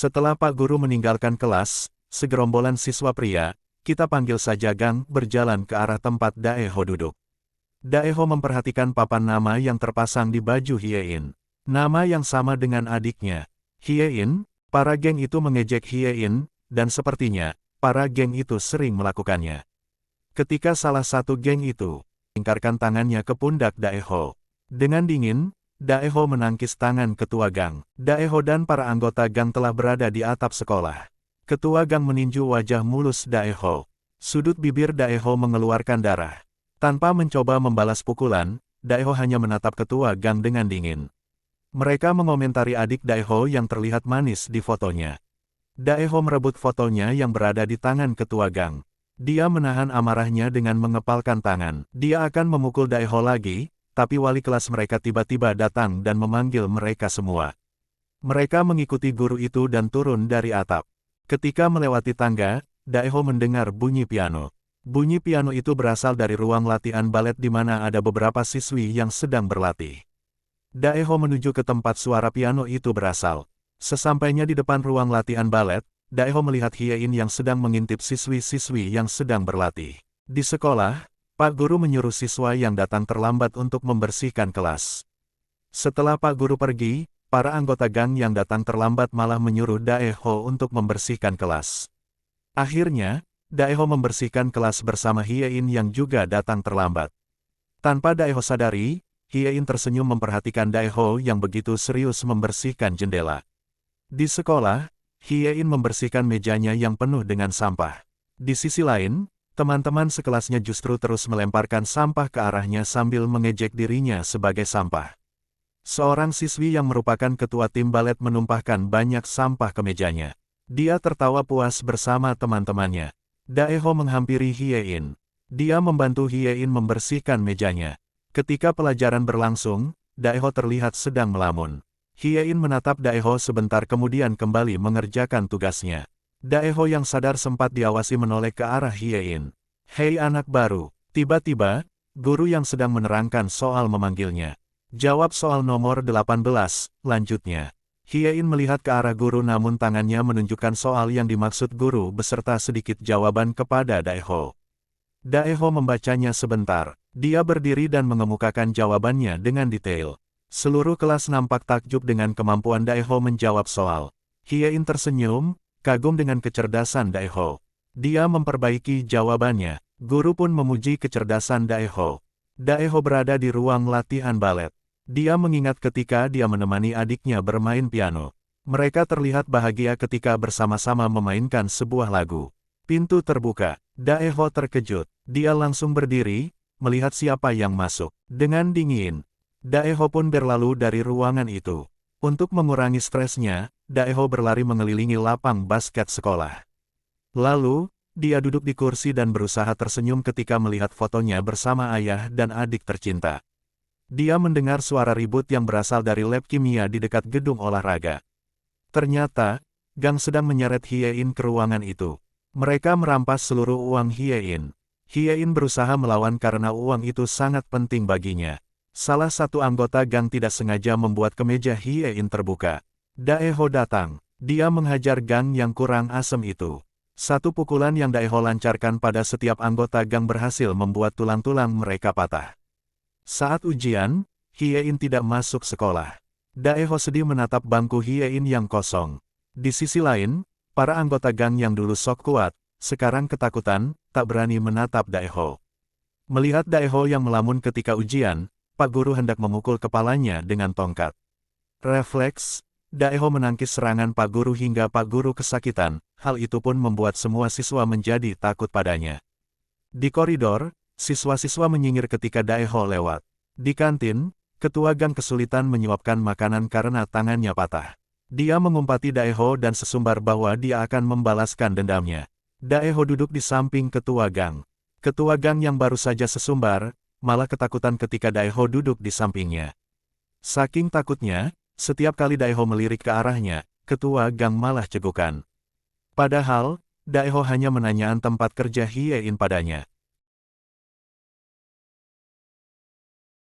Setelah Pak Guru meninggalkan kelas, segerombolan siswa pria, kita panggil saja Gang, berjalan ke arah tempat Daeho duduk. Daeho memperhatikan papan nama yang terpasang di baju Hyein. Nama yang sama dengan adiknya. Hyein, para geng itu mengejek Hyein, dan sepertinya, para geng itu sering melakukannya. Ketika salah satu geng itu lingkarkan tangannya ke pundak Daeho. Dengan dingin, Daeho menangkis tangan ketua gang. Daeho dan para anggota gang telah berada di atap sekolah. Ketua gang meninju wajah mulus Daeho. Sudut bibir Daeho mengeluarkan darah. Tanpa mencoba membalas pukulan, Daeho hanya menatap ketua gang dengan dingin. Mereka mengomentari adik Daeho yang terlihat manis di fotonya. Daeho merebut fotonya yang berada di tangan ketua gang. Dia menahan amarahnya dengan mengepalkan tangan. Dia akan memukul Daeho lagi, tapi wali kelas mereka tiba-tiba datang dan memanggil mereka semua. Mereka mengikuti guru itu dan turun dari atap. Ketika melewati tangga, Daeho mendengar bunyi piano. Bunyi piano itu berasal dari ruang latihan balet di mana ada beberapa siswi yang sedang berlatih. Daeho menuju ke tempat suara piano itu berasal. Sesampainya di depan ruang latihan balet, Daeho melihat Hyein yang sedang mengintip siswi-siswi yang sedang berlatih. Di sekolah, Pak Guru menyuruh siswa yang datang terlambat untuk membersihkan kelas. Setelah Pak Guru pergi, para anggota gang yang datang terlambat malah menyuruh Daeho untuk membersihkan kelas. Akhirnya, Daeho membersihkan kelas bersama Hyein yang juga datang terlambat. Tanpa Daeho sadari, Hyein tersenyum memperhatikan Daeho yang begitu serius membersihkan jendela. Di sekolah, Hyein membersihkan mejanya yang penuh dengan sampah. Di sisi lain, teman-teman sekelasnya justru terus melemparkan sampah ke arahnya sambil mengejek dirinya sebagai sampah. Seorang siswi yang merupakan ketua tim balet menumpahkan banyak sampah ke mejanya. Dia tertawa puas bersama teman-temannya. Daeho menghampiri Hyein. Dia membantu Hyein membersihkan mejanya. Ketika pelajaran berlangsung, Daeho terlihat sedang melamun. Hyein menatap Daeho sebentar kemudian kembali mengerjakan tugasnya. Daeho yang sadar sempat diawasi menoleh ke arah Hyein. "Hei anak baru." Tiba-tiba, guru yang sedang menerangkan soal memanggilnya. "Jawab soal nomor 18, lanjutnya." Hyein melihat ke arah guru namun tangannya menunjukkan soal yang dimaksud guru beserta sedikit jawaban kepada Daeho. Daeho membacanya sebentar. Dia berdiri dan mengemukakan jawabannya dengan detail. Seluruh kelas nampak takjub dengan kemampuan Daeho menjawab soal. Hyein tersenyum, kagum dengan kecerdasan Daeho. Dia memperbaiki jawabannya. Guru pun memuji kecerdasan Daeho. Daeho berada di ruang latihan balet. Dia mengingat ketika dia menemani adiknya bermain piano. Mereka terlihat bahagia ketika bersama-sama memainkan sebuah lagu. Pintu terbuka. Daeho terkejut. Dia langsung berdiri, melihat siapa yang masuk. Dengan dingin, Daeho pun berlalu dari ruangan itu. Untuk mengurangi stresnya, Daeho berlari mengelilingi lapang basket sekolah. Lalu, dia duduk di kursi dan berusaha tersenyum ketika melihat fotonya bersama ayah dan adik tercinta. Dia mendengar suara ribut yang berasal dari lab kimia di dekat gedung olahraga. Ternyata, Gang sedang menyeret Hyein ke ruangan itu. Mereka merampas seluruh uang Hyein. Hyein berusaha melawan karena uang itu sangat penting baginya. Salah satu anggota Gang tidak sengaja membuat kemeja Hyein terbuka. Daeho datang. Dia menghajar Gang yang kurang asem itu. Satu pukulan yang Daeho lancarkan pada setiap anggota Gang berhasil membuat tulang-tulang mereka patah. Saat ujian, Hyein tidak masuk sekolah. Daeho sedih menatap bangku Hyein yang kosong. Di sisi lain, para anggota Gang yang dulu sok kuat, sekarang ketakutan, tak berani menatap Daeho. Melihat Daeho yang melamun ketika ujian, Pak Guru hendak memukul kepalanya dengan tongkat. Refleks, Daeho menangkis serangan Pak Guru hingga Pak Guru kesakitan, hal itu pun membuat semua siswa menjadi takut padanya. Di koridor, siswa-siswa menyingir ketika Daeho lewat. Di kantin, ketua Gang kesulitan menyuapkan makanan karena tangannya patah. Dia mengumpati Daeho dan sesumbar bahwa dia akan membalaskan dendamnya. Daeho duduk di samping ketua Gang. Ketua Gang yang baru saja sesumbar, malah ketakutan ketika Daeho duduk di sampingnya. Saking takutnya, setiap kali Daeho melirik ke arahnya, ketua Gang malah cegukan. Padahal, Daeho hanya menanyaan tempat kerja Hyein padanya.